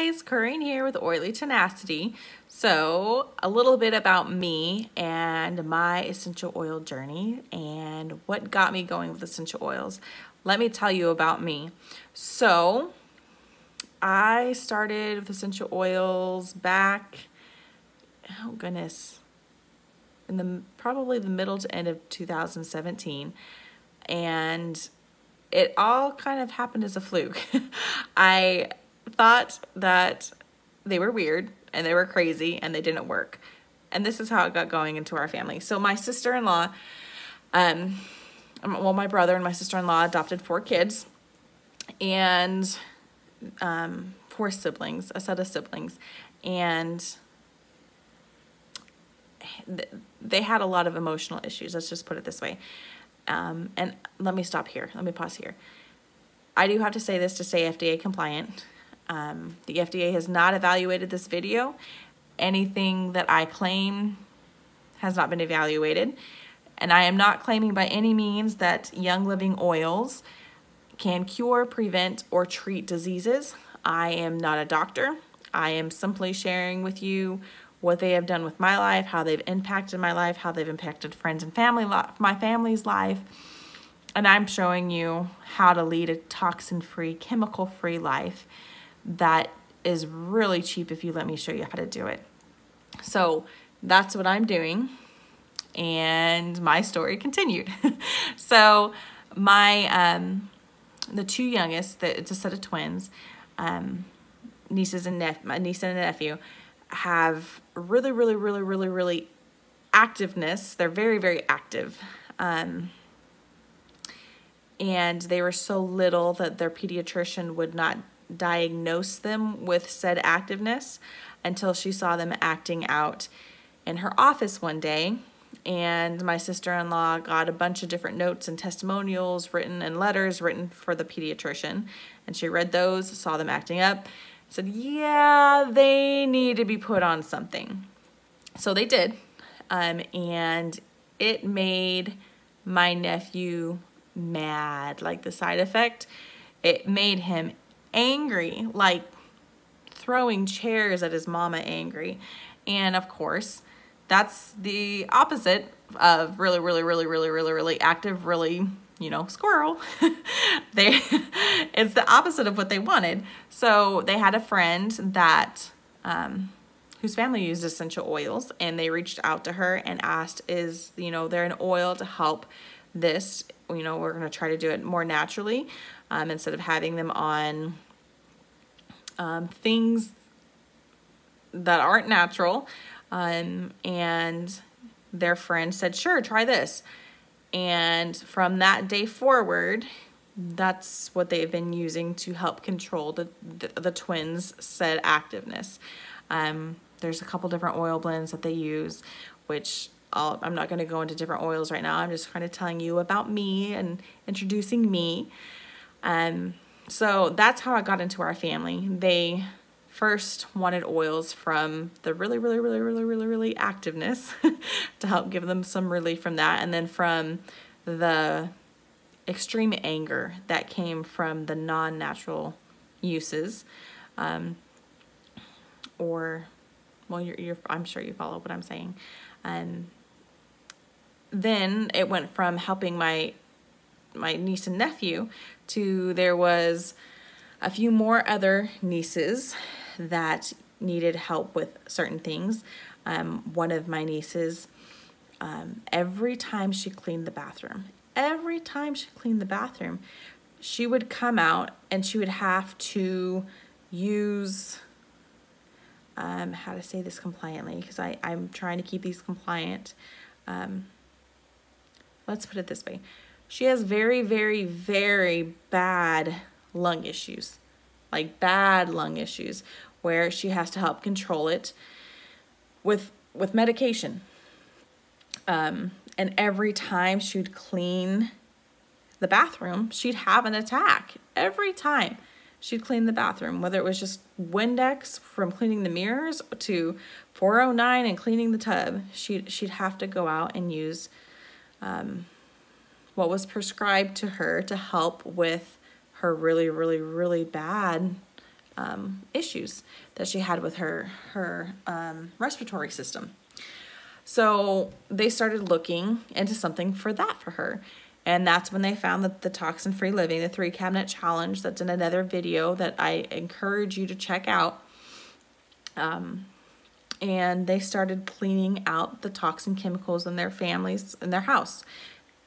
guys, Koreen here with Oily Tenacity. So a little bit about me and my essential oil journey and what got me going with essential oils. Let me tell you about me. So I started with essential oils back, oh goodness, in probably the middle to end of 2017, and it all kind of happened as a fluke. I thought that they were weird and they were crazy and they didn't work. And this is how it got going into our family. So my sister-in-law, well, my brother and my sister-in-law adopted 4 kids and 4 siblings, a set of siblings. And they had a lot of emotional issues. Let's just put it this way. And let me stop here. Let me pause here. I do have to say this to stay FDA compliant. The FDA has not evaluated this video. Anything that I claim has not been evaluated. And I am not claiming by any means that Young Living oils can cure, prevent, or treat diseases. I am not a doctor. I am simply sharing with you what they have done with my life, how they've impacted my life, how they've impacted friends and family, my family's life. And I'm showing you how to lead a toxin-free, chemical-free life that is really cheap if you let me show you how to do it. So that's what I'm doing, and my story continued. So my the 2 youngest, it's a set of twins, my niece and nephew, have really activeness. They're very active. And they were so little that their pediatrician would not diagnose them with said activeness until she saw them acting out in her office one day. And my sister-in-law got a bunch of different notes and testimonials written and letters written for the pediatrician. And she read those, saw them acting up, said, yeah, they need to be put on something. So they did. And it made my nephew mad. Like, the side effect, it made him angry, like throwing chairs at his mama angry. And of course, that's the opposite of really active, squirrel. It's the opposite of what they wanted. So they had a friend that whose family used essential oils, and they reached out to her and asked, is there an oil to help this? We're going to try to do it more naturally, instead of having them on things that aren't natural. And their friend said, sure, try this. And from that day forward, that's what they've been using to help control the twins' said activeness. There's a couple different oil blends that they use, which I'm not going to go into different oils right now. I'm just kind of telling you about me and introducing me. So that's how I got into our family. They first wanted oils from the really activeness to help give them some relief from that, and then from the extreme anger that came from the non-natural uses, I'm sure you follow what I'm saying. And then it went from helping my niece and nephew to there was a few more other nieces that needed help with certain things. One of my nieces, every time she cleaned the bathroom, she would come out and she would have to use, how to say this compliantly, because I'm trying to keep these compliant. Let's put it this way. She has very bad lung issues, like bad lung issues, where she has to help control it with medication. And every time she'd clean the bathroom, she'd have an attack. Every time she'd clean the bathroom, whether it was just Windex from cleaning the mirrors to 409 and cleaning the tub, she'd have to go out and use what was prescribed to her to help with her really bad issues that she had with her respiratory system. So they started looking into something for that for her. And that's when they found that the toxin-free living, the 3-cabinet challenge, that's in another video that I encourage you to check out. And they started cleaning out the toxin chemicals in their families, in their house.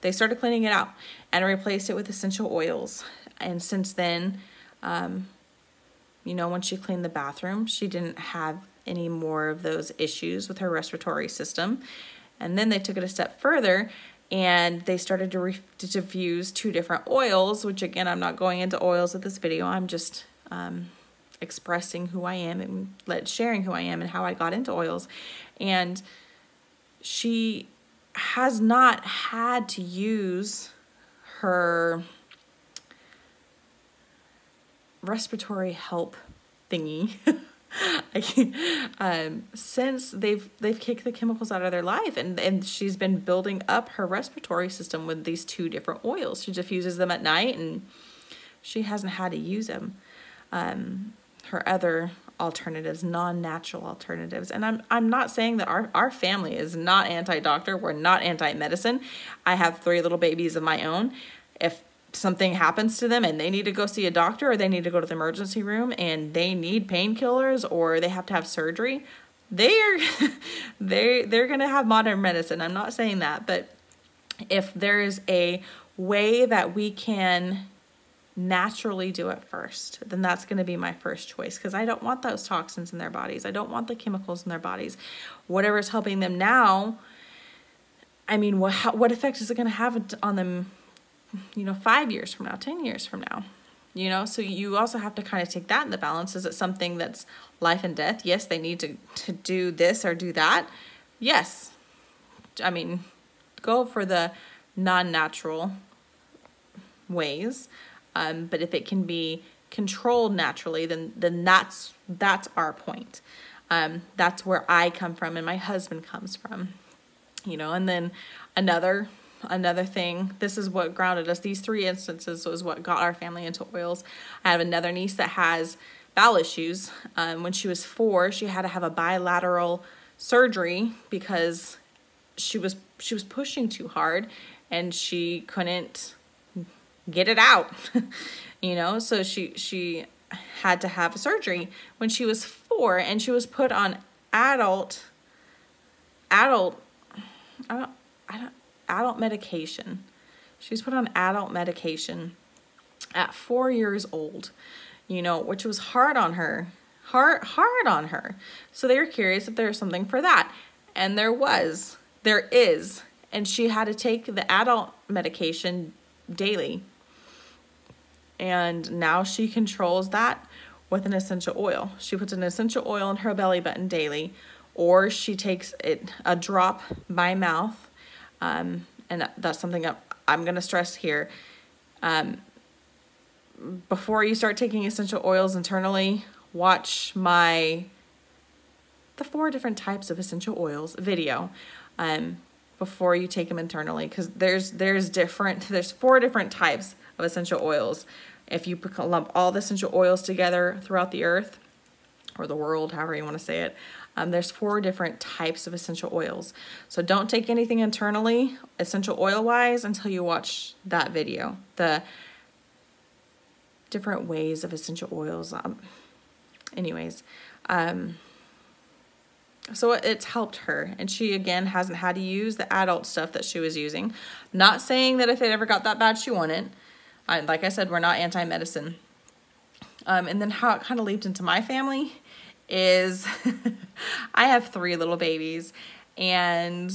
They started cleaning it out and replaced it with essential oils. And since then, you know, when she cleaned the bathroom, she didn't have any more of those issues with her respiratory system. And then they took it a step further and they started to diffuse 2 different oils, which again, I'm not going into oils with this video. I'm just expressing who I am and sharing who I am and how I got into oils. And she has not had to use her respiratory help thingy since they've kicked the chemicals out of their life, and she's been building up her respiratory system with these 2 different oils. She diffuses them at night and she hasn't had to use them. Her other alternatives, non-natural alternatives. And I'm not saying that our family is not anti-doctor. We're not anti-medicine. I have 3 little babies of my own. If something happens to them and they need to go see a doctor, or they need to go to the emergency room and they need painkillers, or they have to have surgery, they're going to have modern medicine. I'm not saying that, but if there is a way that we can naturally do it first, then that's going to be my first choice, because I don't want those toxins in their bodies. I don't want the chemicals in their bodies. Whatever's helping them now, I mean, what effect is it going to have on them, you know, 5 years from now, 10 years from now, you know? So you also have to kind of take that in the balance. Is it something that's life and death? Yes, they need to do this or do that. Yes. I mean, go for the non-natural ways. But if it can be controlled naturally, then that's our point. That's where I come from and my husband comes from, you know. And then another thing, this is what grounded us. These 3 instances was what got our family into oils. I have another niece that has bowel issues. When she was 4, she had to have a bilateral surgery because she was pushing too hard and she couldn't get it out, you know. So she had to have a surgery when she was 4, and she was put on adult medication. She was put on adult medication at 4 years old, you know, which was hard on her. So they were curious if there was something for that. And there is. And she had to take the adult medication daily. And now she controls that with an essential oil. She puts an essential oil in her belly button daily, or she takes a drop by mouth. And that's something I'm going to stress here. Before you start taking essential oils internally, watch the 4 different types of essential oils video before you take them internally, because there's 4 different types of essential oils. If you lump all the essential oils together throughout the earth or the world, however you want to say it, there's 4 different types of essential oils. So don't take anything internally, essential oil wise, until you watch that video. The different ways of essential oils. So it's helped her, and she again hasn't had to use the adult stuff that she was using. Not saying that if it ever got that bad she wouldn't. Like I said, we're not anti-medicine. And then how it kind of leaped into my family is I have 3 little babies, and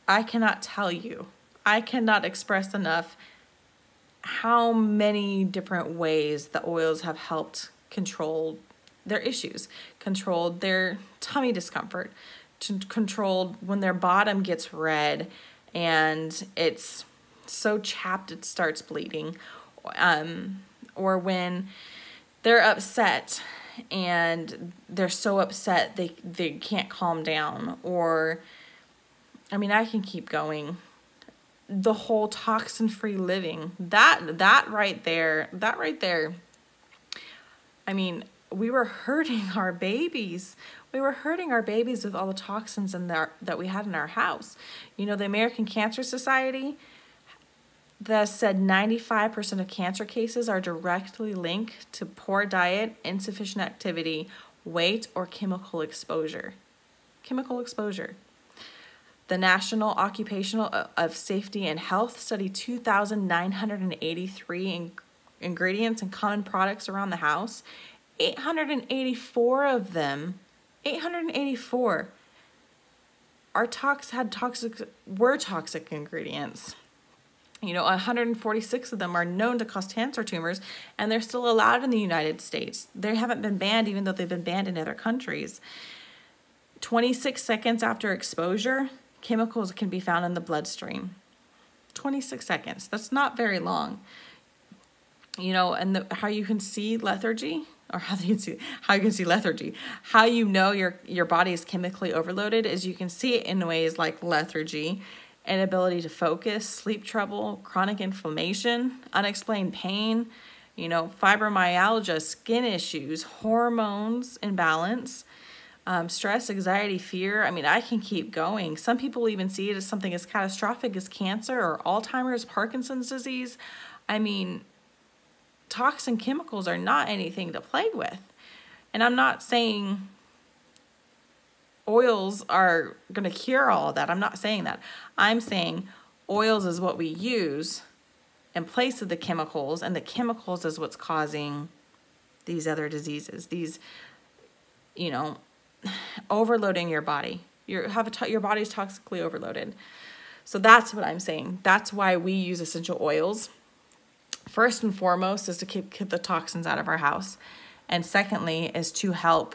I cannot tell you, I cannot express enough how many different ways the oils have helped control their issues, controlled their tummy discomfort, controlled when their bottom gets red and it's so chapped it starts bleeding, or when they're upset and they're so upset they can't calm down, or I mean, I can keep going. The whole toxin-free living, that right there, I mean, we were hurting our babies. We were hurting our babies with all the toxins that we had in our house. You know, the American Cancer Society that said 95% of cancer cases are directly linked to poor diet, insufficient activity, weight, or chemical exposure. Chemical exposure. The National Occupational of Safety and Health studied 2,983 ingredients and common products around the house. 884 of them, 884 were toxic ingredients. You know, 146 of them are known to cause cancer tumors, and they're still allowed in the United States. They haven't been banned, even though they've been banned in other countries. 26 seconds after exposure, chemicals can be found in the bloodstream. 26 seconds. That's not very long. You know, and how you can see lethargy, or how you can see lethargy. How you know your body is chemically overloaded is you can see it in ways like lethargy, inability to focus, sleep trouble, chronic inflammation, unexplained pain, you know, fibromyalgia, skin issues, hormones imbalance, stress, anxiety, fear. I mean, I can keep going. Some people even see it as something as catastrophic as cancer or Alzheimer's, Parkinson's disease. I mean, toxin chemicals are not anything to play with. And I'm not saying oils are going to cure all of that. I'm not saying that. I'm saying oils is what we use in place of the chemicals, and the chemicals is what's causing these other diseases. These, you know, overloading your body. Your body's toxically overloaded. So that's what I'm saying. That's why we use essential oils. First and foremost is to keep the toxins out of our house. And secondly is to help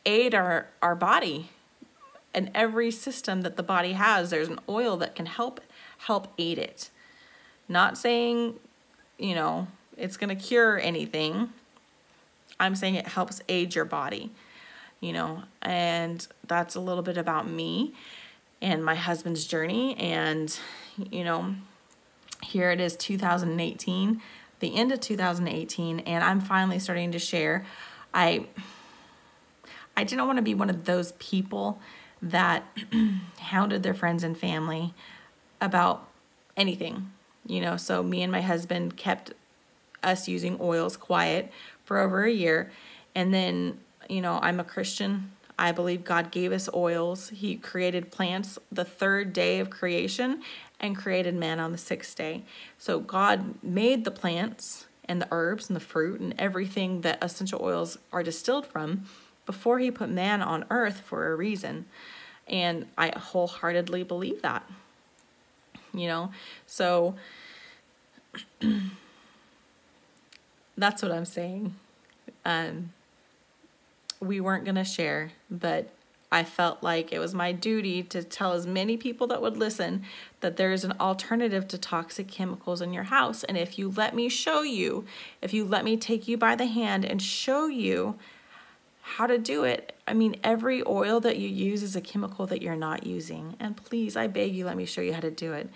aid our body. In every system that the body has, there's an oil that can help aid it. Not saying, you know, it's going to cure anything. I'm saying it helps aid your body, you know, and that's a little bit about me and my husband's journey. And, you know, here it is 2018, the end of 2018, and I'm finally starting to share. I didn't want to be one of those people that hounded their friends and family about anything, you know. So me and my husband kept us using oils quiet for over a year. And then, you know, I'm a Christian. I believe God gave us oils. He created plants the third day of creation and created man on the sixth day. So God made the plants and the herbs and the fruit and everything that essential oils are distilled from before he put man on earth for a reason. And I wholeheartedly believe that, you know. So that's what I'm saying. We weren't going to share, but I felt like it was my duty to tell as many people that would listen that there is an alternative to toxic chemicals in your house. And if you let me show you, if you let me take you by the hand and show you how to do it, I mean, every oil that you use is a chemical that you're not using. And please, I beg you, let me show you how to do it.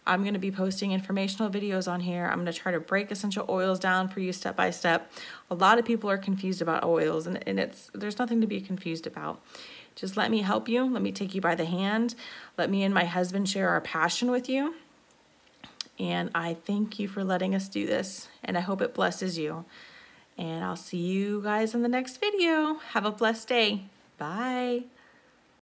I'm going to be posting informational videos on here. I'm going to try to break essential oils down for you step by step. A lot of people are confused about oils, and there's nothing to be confused about. Just let me help you. Let me take you by the hand. Let me and my husband share our passion with you. And I thank you for letting us do this, and I hope it blesses you. And I'll see you guys in the next video. Have a blessed day. Bye.